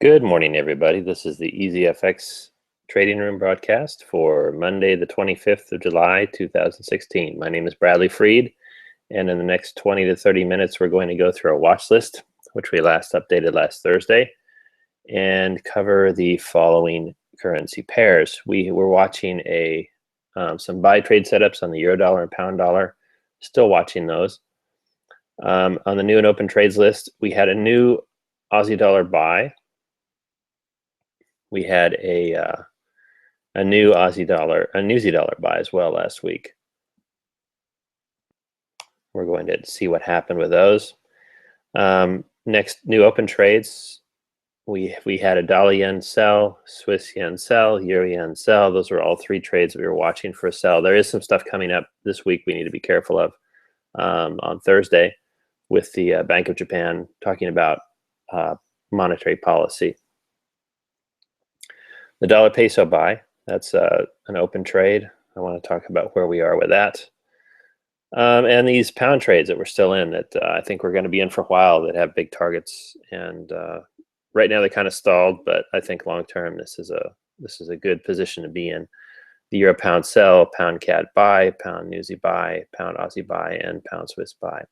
Good morning, everybody. This is the EZFX Trading Room broadcast for Monday, the 25th of July, 2016. My name is Bradley Freed, and in the next 20 to 30 minutes, we're going to go through our watch list, which we last updated last Thursday, and cover the following currency pairs. We were watching some buy trade setups on the euro dollar and pound dollar, still watching those. On the new and open trades list, we had a new Aussie dollar buy. We had a new Aussie dollar, a New Zealand dollar buy as well last week. We're going to see what happened with those. Next, new open trades. We had a dollar yen sell, Swiss yen sell, euro yen sell. Those were all three trades we were watching for a sell. There is some stuff coming up this week we need to be careful of on Thursday with the Bank of Japan talking about monetary policy. The dollar peso buy, that's an open trade. I want to talk about where we are with that. And these pound trades that we're still in that I think we're going to be in for a while that have big targets. And right now they kind of stalled, but I think long term this is a good position to be in. The euro pound sell, pound CAD buy, pound Newsy buy, pound Aussie buy, and pound Swiss buy.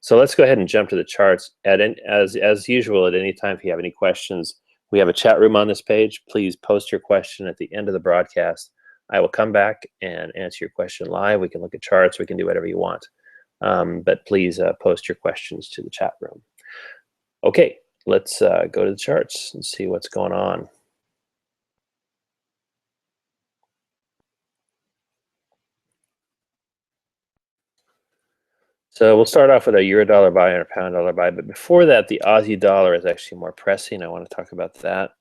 So let's go ahead and jump to the charts. As usual, at any time if you have any questions, we have a chat room on this page. Please post your question at the end of the broadcast. I will come back and answer your question live. We can look at charts. We can do whatever you want. But please post your questions to the chat room. Okay, let's go to the charts and see what's going on. So we'll start off with a euro dollar buy and a pound dollar buy. But before that, the Aussie dollar is actually more pressing. I want to talk about that.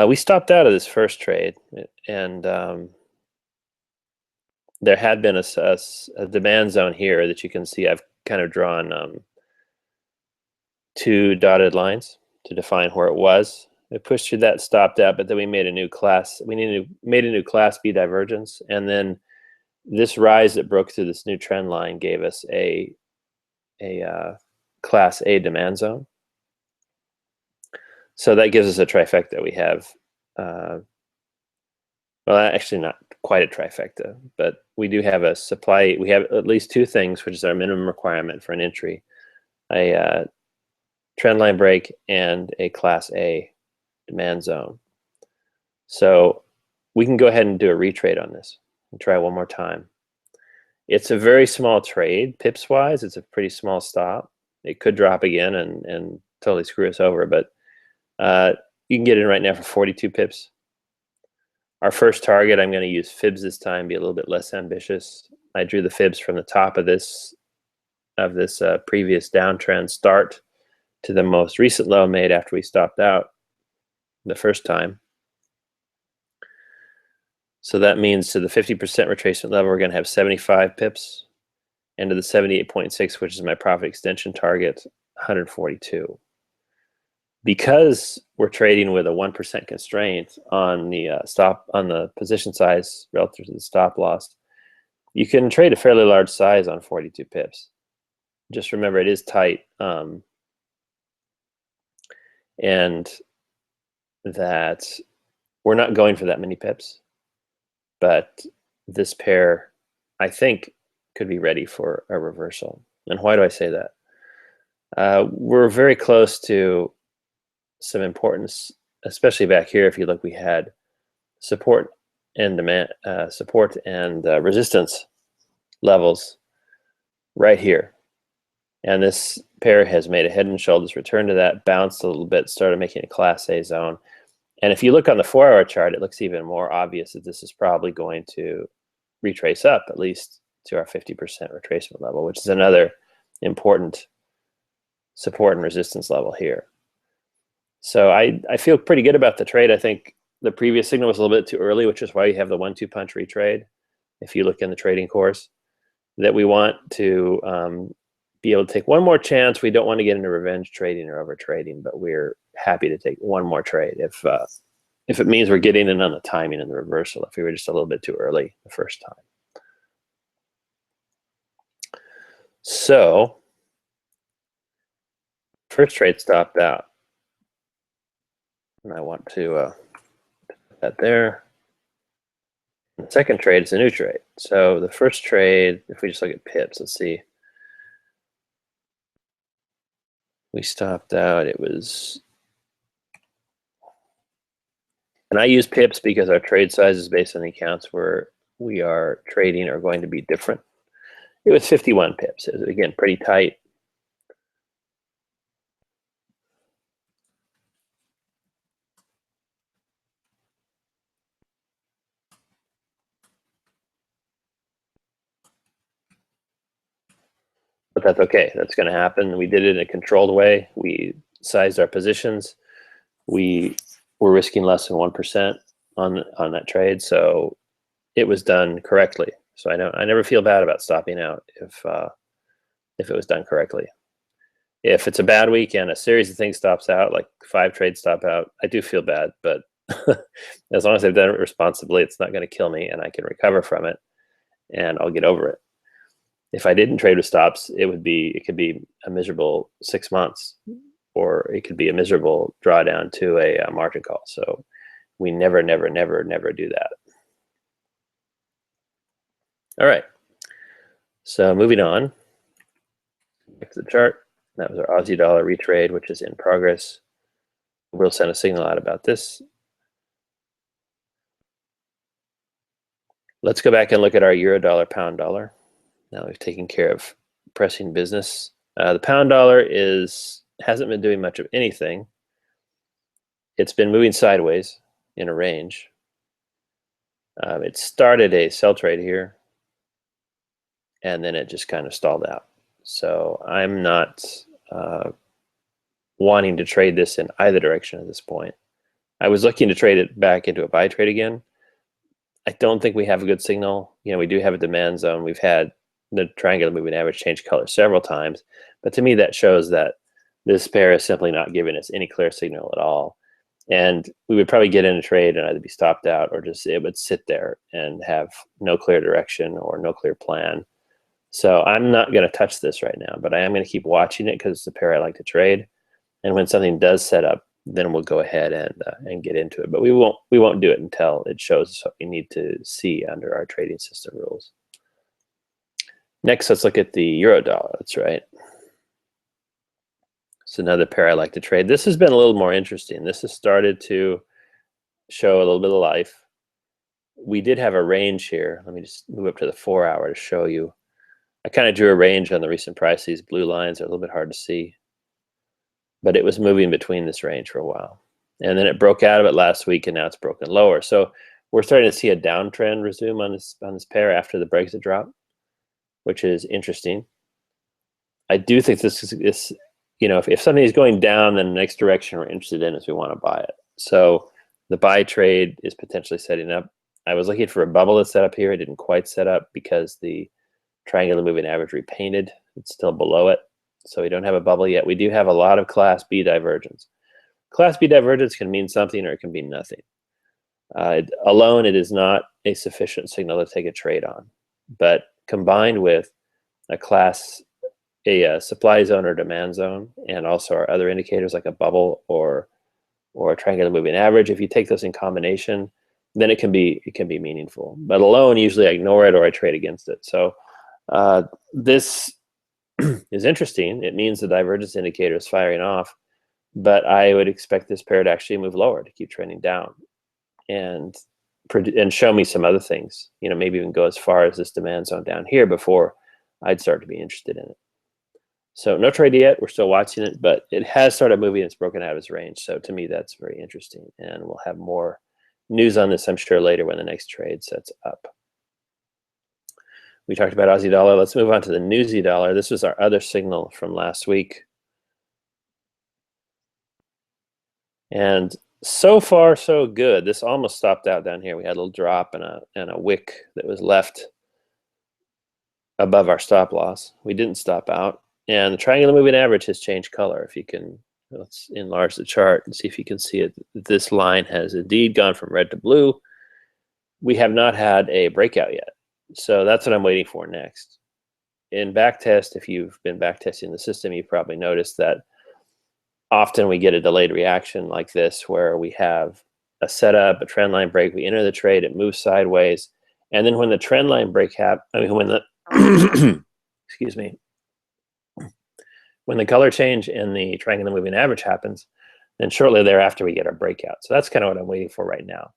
We stopped out of this first trade, and there had been a demand zone here that you can see. I've kind of drawn two dotted lines to define where it was. We pushed through that, stopped out, but then we made a new class. We made a new class B divergence, and then this rise that broke through this new trend line gave us a class A demand zone. So that gives us a trifecta. We have, well, actually not quite a trifecta, but we do have a supply. We have at least two things, which is our minimum requirement for an entry: a trend line break and a class A demand zone. So we can go ahead and do a retrade on this and try one more time. It's a very small trade, pips wise. It's a pretty small stop. It could drop again and totally screw us over, but you can get in right now for 42 pips. Our first target, I'm going to use fibs this time, be a little bit less ambitious. I drew the fibs from the top of this previous downtrend start to the most recent low made after we stopped out the first time. So that means to the 50% retracement level, we're going to have 75 pips, and to the 78.6, which is my profit extension target, 142. Because we're trading with a 1% constraint on the position size relative to the stop loss, you can trade a fairly large size on 42 pips. Just remember, it is tight, and that we're not going for that many pips. But this pair, I think, could be ready for a reversal. And why do I say that? We're very close to some importance, especially back here. If you look, we had support and resistance levels right here, and this pair has made a head and shoulders return to that, bounced a little bit, started making a class A zone. And if you look on the 4-hour chart, it looks even more obvious that this is probably going to retrace up at least to our 50% retracement level, which is another important support and resistance level here. So I feel pretty good about the trade. I think the previous signal was a little bit too early, which is why you have the 1-2 punch retrade. If you look in the trading course, that we want to be able to take one more chance. We don't want to get into revenge trading or over trading, but we're happy to take one more trade if it means we're getting in on the timing and the reversal, if we were just a little bit too early the first time. So first trade stopped out. And I want to put that there. The second trade is a new trade. So the first trade, if we just look at pips, let's see. We stopped out, it was, and I use pips because our trade sizes based on the accounts where we are trading are going to be different. It was 51 pips. It was, again, pretty tight. But that's okay. That's going to happen. We did it in a controlled way. We sized our positions. We were risking less than 1% on that trade, so it was done correctly. So I never feel bad about stopping out if it was done correctly. If it's a bad week and a series of things stops out, like 5 trades stop out, I do feel bad. But as long as I've done it responsibly, it's not going to kill me, and I can recover from it, and I'll get over it. If I didn't trade with stops, it could be a miserable 6 months, or it could be a miserable drawdown to a margin call. So we never do that. All right. So moving on, back to the chart. That was our Aussie dollar retrade, which is in progress. We'll send a signal out about this. Let's go back and look at our euro dollar, pound dollar. Now we've taken care of pressing business. The pound dollar hasn't been doing much of anything. It's been moving sideways in a range. It started a sell trade here, and then it just kind of stalled out. So I'm not wanting to trade this in either direction at this point. I was looking to trade it back into a buy trade again. I don't think we have a good signal. We do have a demand zone. We've had the triangular moving average change color several times, but to me that shows that this pair is simply not giving us any clear signal at all. And we would probably get in a trade and either be stopped out or just it would sit there and have no clear direction or no clear plan. So I'm not going to touch this right now, but I am going to keep watching it because it's a pair I like to trade. And when something does set up, then we'll go ahead and get into it. But we won't do it until it shows us what we need to see under our trading system rules. Next, let's look at the euro dollar. That's right. It's another pair I like to trade. This has been a little more interesting. This has started to show a little bit of life. We did have a range here. Let me just move up to the 4-hour to show you. I kind of drew a range on the recent price. These blue lines are a little bit hard to see, but it was moving between this range for a while. And then it broke out of it last week, and now it's broken lower. So we're starting to see a downtrend resume on this pair after the Brexit drop, which is interesting. I do think this is if something is going down, then the next direction we're interested in is we want to buy it. So the buy trade is potentially setting up. I was looking for a bubble to set up here. It didn't quite set up because the triangular moving average repainted. It's still below it. So we don't have a bubble yet. We do have a lot of Class B divergence. Class B divergence can mean something or it can mean nothing. Alone, it is not a sufficient signal to take a trade on. But combined with a supply zone or demand zone, and also our other indicators like a bubble or a triangular moving average, if you take those in combination, then it can be meaningful. But alone, usually I ignore it or I trade against it. So this is interesting. It means the divergence indicator is firing off, but I would expect this pair to actually move lower, to keep trending down and show me some other things. Maybe even go as far as this demand zone down here before I'd start to be interested in it. So no trade yet. We're still watching it, but it has started moving. It's broken out of its range. So to me, that's very interesting. And we'll have more news on this, I'm sure, later when the next trade sets up. We talked about Aussie dollar. Let's move on to the Newsy dollar. This was our other signal from last week. And so far, so good. This almost stopped out down here. We had a little drop and a wick that was left above our stop loss. We didn't stop out. And the triangular moving average has changed color. If you can, let's enlarge the chart and see if you can see it. This line has indeed gone from red to blue. We have not had a breakout yet. So that's what I'm waiting for next. In backtest, if you've been backtesting the system, you've probably noticed that often we get a delayed reaction like this where we have a setup, a trend line break, we enter the trade, it moves sideways, and then when the trend line break when the excuse me, when the color change in the triangular moving average happens, then shortly thereafter we get our breakout. So that's kind of what I'm waiting for right now.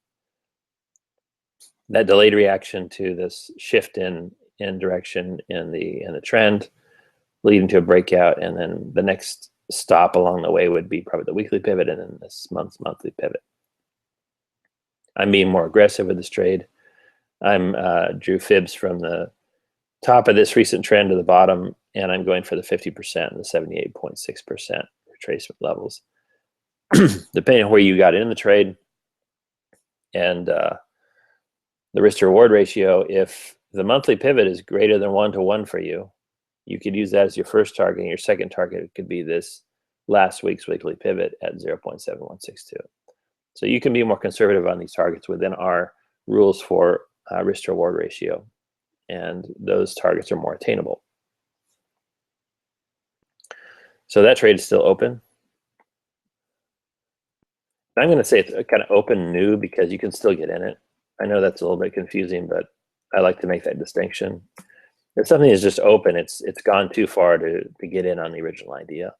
That delayed reaction to this shift in direction in the trend, leading to a breakout, and then the next stop along the way would be probably the weekly pivot and then this month's monthly pivot. I'm being more aggressive with this trade. I'm drew fibs from the top of this recent trend to the bottom, and I'm going for the 50% and the 78.6% retracement levels. Depending on where you got in the trade and the risk to reward ratio, if the monthly pivot is greater than 1-to-1 for you, you could use that as your first target, and your second target could be this last week's weekly pivot at 0.7162. So you can be more conservative on these targets within our rules for risk to reward ratio, and those targets are more attainable. So that trade is still open. I'm going to say it's kind of open new because you can still get in it. I know that's a little bit confusing, but I like to make that distinction. If something is just open, it's gone too far to get in on the original idea.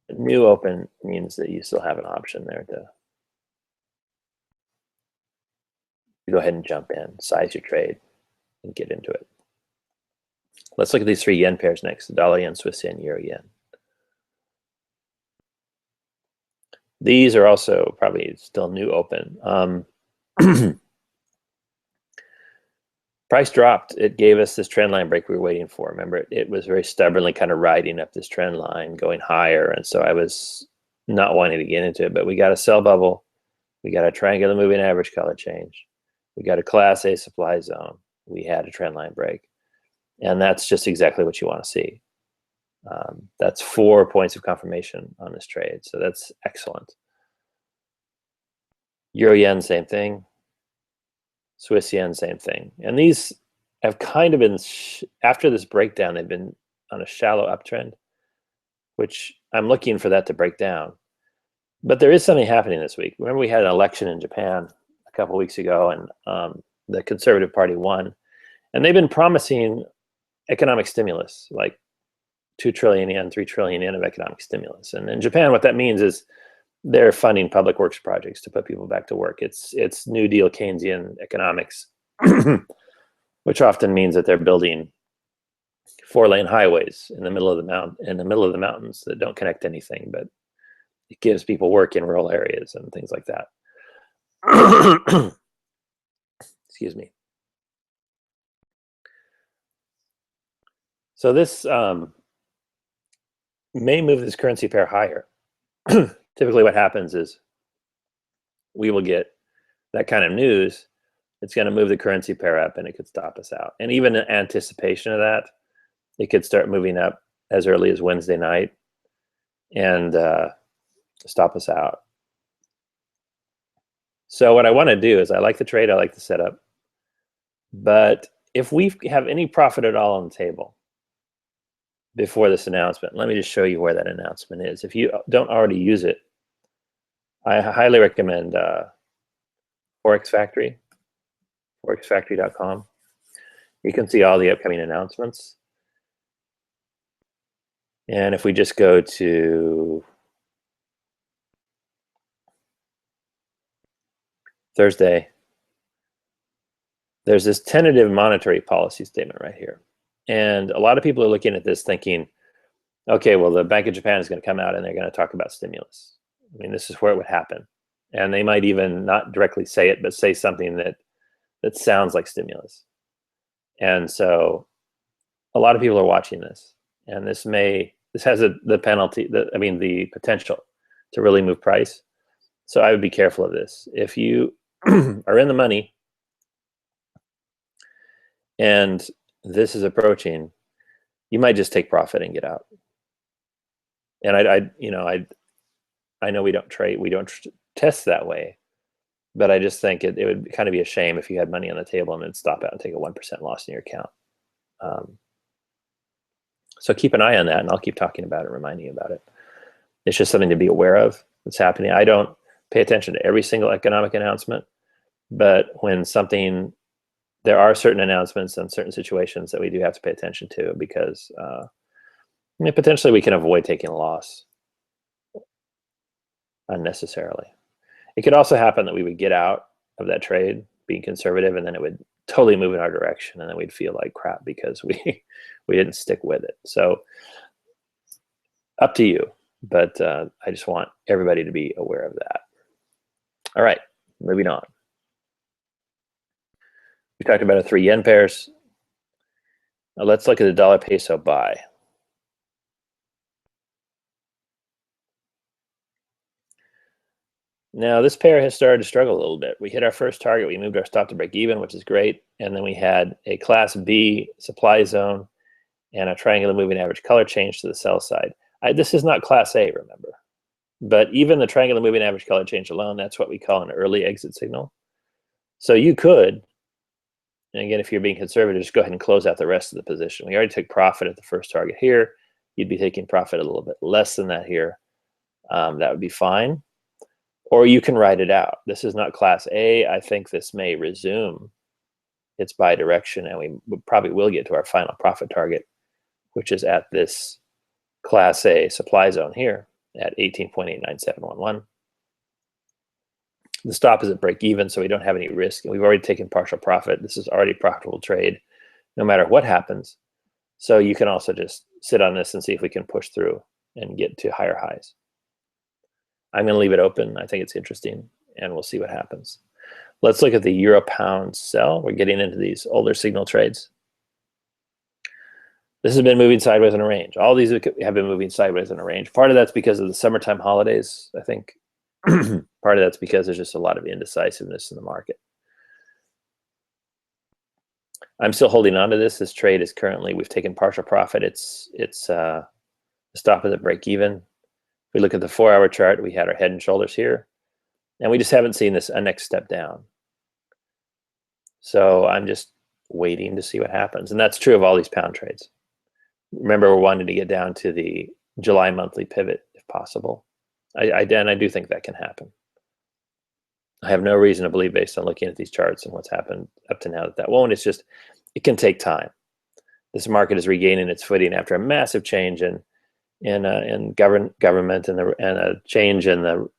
New open means that you still have an option there to go ahead and jump in, size your trade, and get into it. Let's look at these three yen pairs next: the dollar yen, Swiss yen, euro yen. These are also probably still new open. Price dropped. It gave us this trend line break we were waiting for. Remember, it was very stubbornly kind of riding up this trend line, going higher. And so I was not wanting to get into it, but we got a sell bubble. We got a triangular moving average color change. We got a class A supply zone. We had a trend line break. And that's just exactly what you want to see. That's 4 points of confirmation on this trade. So that's excellent. Euro yen, same thing. Swiss yen, same thing. And these have kind of been, after this breakdown, they've been on a shallow uptrend, which I'm looking for that to break down. But there is something happening this week. Remember, we had an election in Japan a couple of weeks ago, and the Conservative Party won. And they've been promising economic stimulus, like 2 trillion yen, 3 trillion yen of economic stimulus. And in Japan, what that means is they're funding public works projects to put people back to work. It's New Deal Keynesian economics, which often means that they're building 4-lane highways in the middle of the mountains that don't connect to anything, but it gives people work in rural areas and things like that. Excuse me. So this may move this currency pair higher. Typically what happens is we will get that kind of news. It's going to move the currency pair up, and it could stop us out. And even in anticipation of that, it could start moving up as early as Wednesday night and stop us out. So what I want to do is, I like the trade, I like the setup, but if we have any profit at all on the table before this announcement, let me just show you where that announcement is. If you don't already use it, I highly recommend Forex Factory, forexfactory.com. You can see all the upcoming announcements. And if we just go to Thursday, there's this tentative monetary policy statement right here. And a lot of people are looking at this thinking, okay, well, the Bank of Japan is going to come out and they're going to talk about stimulus. I mean, this is where it would happen. And they might even not directly say it, but say something that sounds like stimulus. And so a lot of people are watching this. And this has the potential to really move price. So I would be careful of this. If you are in the money and this is approaching, you might just take profit and get out. And I know we don't trade, we don't test that way, but I just think it would kind of be a shame if you had money on the table and then stop out and take a 1% loss in your account. So keep an eye on that, and I'll keep talking about it, reminding you about it. It's just something to be aware of that's happening. I don't pay attention to every single economic announcement, but when there are certain announcements and certain situations that we do have to pay attention to, because potentially we can avoid taking a loss unnecessarily. It could also happen that we would get out of that trade being conservative, and then it would totally move in our direction, and then we'd feel like crap because we didn't stick with it. So up to you, but I just want everybody to be aware of that. All right, moving on. We talked about our 3 yen pairs. Now let's look at the dollar peso buy. Now this pair has started to struggle a little bit. We hit our first target, we moved our stop to break even, which is great, and then we had a class B supply zone and a triangular moving average color change to the sell side. This is not class A, remember, but even the triangular moving average color change alone, that's what we call an early exit signal. So you could, and again, if you're being conservative, just go ahead and close out the rest of the position. We already took profit at the first target here. You'd be taking profit a little bit less than that here. That would be fine. Or you can ride it out. This is not class A. I think this may resume its buy direction, and we probably will get to our final profit target, which is at this class A supply zone here at 18.89711. The stop is at break even, so we don't have any risk, and we've already taken partial profit. This is already a profitable trade no matter what happens. So you can also just sit on this and see if we can push through and get to higher highs. I'm going to leave it open. I think it's interesting, and we'll see what happens. Let's look at the euro pound sell. We're getting into these older signal trades. This has been moving sideways in a range. All these have been moving sideways in a range. Part of that's because of the summertime holidays, I think. Part of that's because there's just a lot of indecisiveness in the market. I'm still holding on to this. This trade is currently, we've taken partial profit. The stop is at break even. If we look at the 4-hour chart, we had our head and shoulders here, and we just haven't seen this next step down. So I'm just waiting to see what happens. And that's true of all these pound trades. Remember, we're wanting to get down to the July monthly pivot if possible. I do think that can happen. I have no reason to believe, based on looking at these charts and what's happened up to now, that won't. It's just, it can take time. This market is regaining its footing after a massive change in government and a change in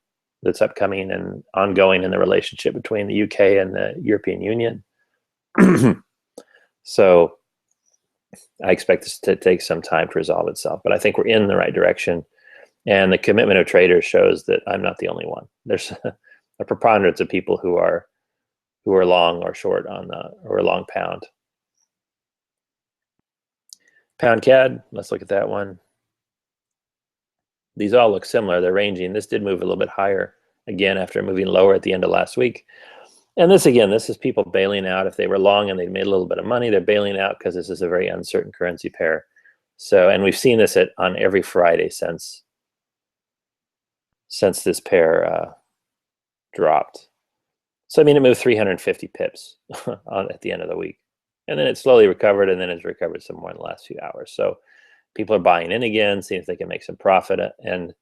that's upcoming and ongoing in the relationship between the UK and the European Union. So I expect this to take some time to resolve itself, but I think we're in the right direction. And the commitment of traders shows that I'm not the only one. There's a preponderance of people who are long or short on or long pound. Pound CAD, let's look at that one. These all look similar. They're ranging. This did move a little bit higher again after moving lower at the end of last week. And this, again, this is people bailing out. If they were long and they made a little bit of money, they're bailing out because this is a very uncertain currency pair. So, and we've seen this on every Friday since this pair dropped. So, I mean, it moved 350 pips at the end of the week. And then it slowly recovered, and then it's recovered some more in the last few hours. So people are buying in again, seeing if they can make some profit, and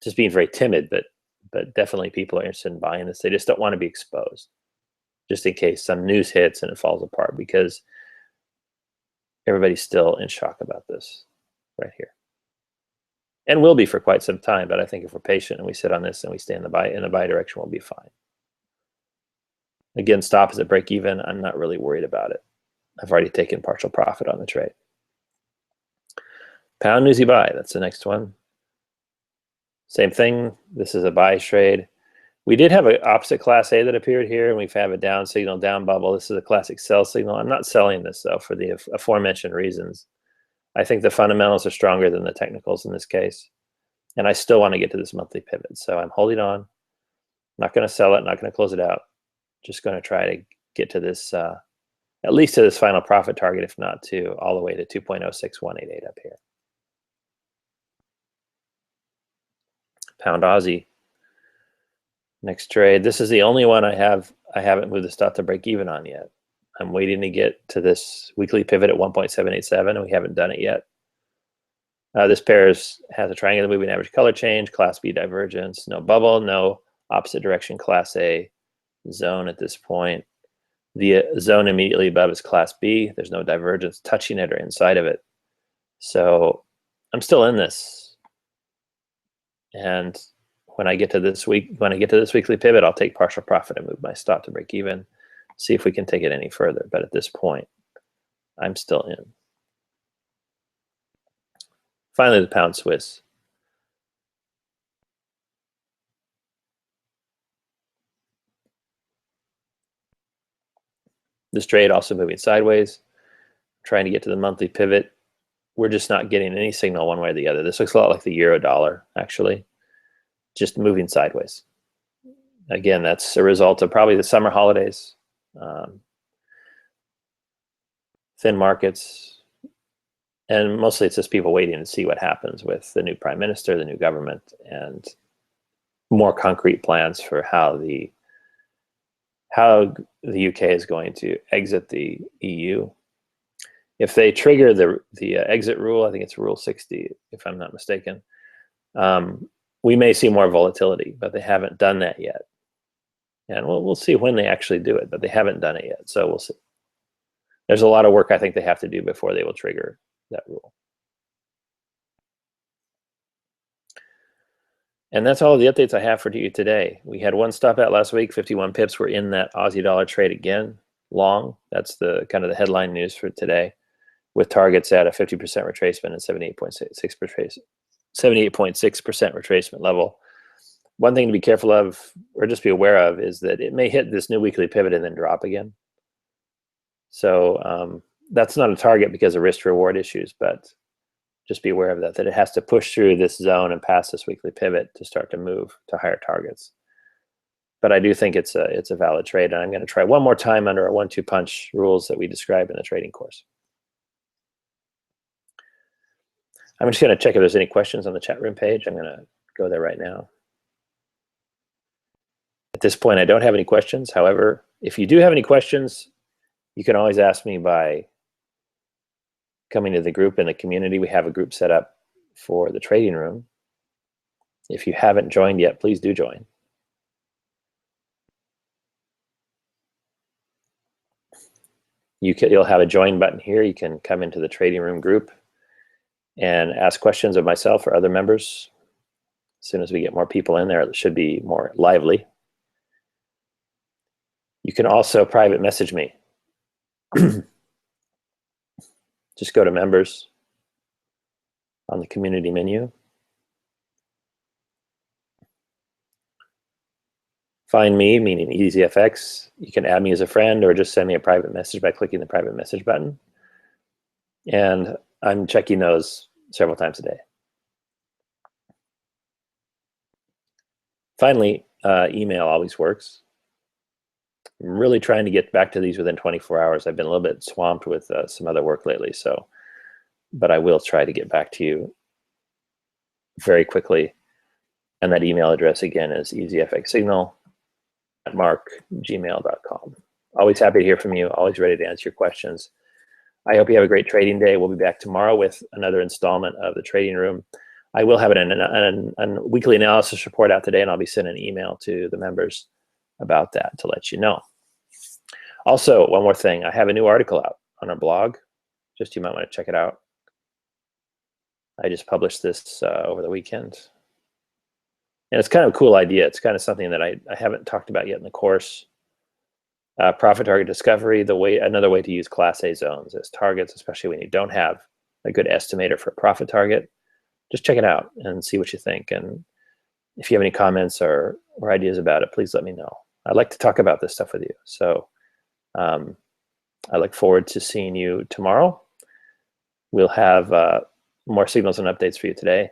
just being very timid, but definitely people are interested in buying this. They just don't want to be exposed, just in case some news hits and it falls apart, because everybody's still in shock about this right here. And will be for quite some time, but I think if we're patient and we sit on this and we stay in the buy direction, we'll be fine. Again, stop is at break even. I'm not really worried about it. I've already taken partial profit on the trade. Pound newsy buy, that's the next one. Same thing. This is a buy trade. We did have an opposite class A that appeared here, and we've had a down signal, down bubble. This is a classic sell signal. I'm not selling this, though, for the aforementioned reasons. I think the fundamentals are stronger than the technicals in this case, and I still want to get to this monthly pivot. So I'm holding on. Not going to sell it, not going to close it out. Just going to try to get to this, at least to this final profit target, if not to all the way to 2.06188 up here. Pound Aussie. Next trade. This is the only one I haven't moved the stop to break even on yet. I'm waiting to get to this weekly pivot at 1.787, and we haven't done it yet. This pair has a triangular moving average color change, class B divergence, no bubble, no opposite direction class A zone at this point. The zone immediately above is class B. There's no divergence touching it or inside of it. So I'm still in this. And when I get to this weekly pivot, I'll take partial profit and move my stop to break even, see if we can take it any further. But at this point, I'm still in. Finally, the pound Swiss. This trade also moving sideways, trying to get to the monthly pivot. We're just not getting any signal one way or the other. This looks a lot like the euro dollar, actually, just moving sideways. Again, that's a result of probably the summer holidays, thin markets, and mostly it's just people waiting to see what happens with the new prime minister, the new government, and more concrete plans for how the UK is going to exit the EU. If they trigger the exit rule, I think it's Rule 60, if I'm not mistaken, we may see more volatility, but they haven't done that yet. And we'll see when they actually do it, but they haven't done it yet, so we'll see. There's a lot of work I think they have to do before they will trigger that rule. And that's all the updates I have for you today. We had one stop out last week, 51 pips. We're in that Aussie dollar trade again, long. That's the kind of the headline news for today, with targets at a 50% retracement and 78.6% retracement level. One thing to be careful of, or just be aware of, is that it may hit this new weekly pivot and then drop again. So that's not a target because of risk reward issues, but just be aware of that it has to push through this zone and pass this weekly pivot to start to move to higher targets. But I do think it's a valid trade, and I'm going to try one more time under our 1-2 punch rules that we describe in the trading course. I'm just going to check if there's any questions on the chat room page. I'm going to go there right now. At this point, I don't have any questions. However, if you do have any questions, you can always ask me by coming to the group in the community. We have a group set up for the trading room. If you haven't joined yet, please do join. You'll have a join button here. You can come into the trading room group and ask questions of myself or other members. As soon as we get more people in there, it should be more lively. You can also private message me. Just go to members on the community menu. Find me, meaning EZFX. You can add me as a friend or just send me a private message by clicking the private message button. And I'm checking those several times a day. Finally, email always works. I'm really trying to get back to these within 24 hours. I've been a little bit swamped with some other work lately, but I will try to get back to you very quickly. And that email address again is ezfxsignal@gmail.com. Always happy to hear from you, always ready to answer your questions. I hope you have a great trading day. We'll be back tomorrow with another installment of the trading room. I will have a weekly analysis report out today, and I'll be sending an email to the members about that to let you know. Also, one more thing, I have a new article out on our blog. Just you might want to check it out. I just published this over the weekend. And it's kind of a cool idea. It's kind of something that I haven't talked about yet in the course. Profit target discovery, another way to use Class A zones as targets, especially when you don't have a good estimator for a profit target. Just check it out and see what you think. And if you have any comments or ideas about it, please let me know. I'd like to talk about this stuff with you. So I look forward to seeing you tomorrow. We'll have more signals and updates for you today.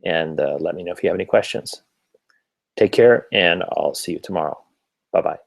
And let me know if you have any questions. Take care, and I'll see you tomorrow. Bye-bye.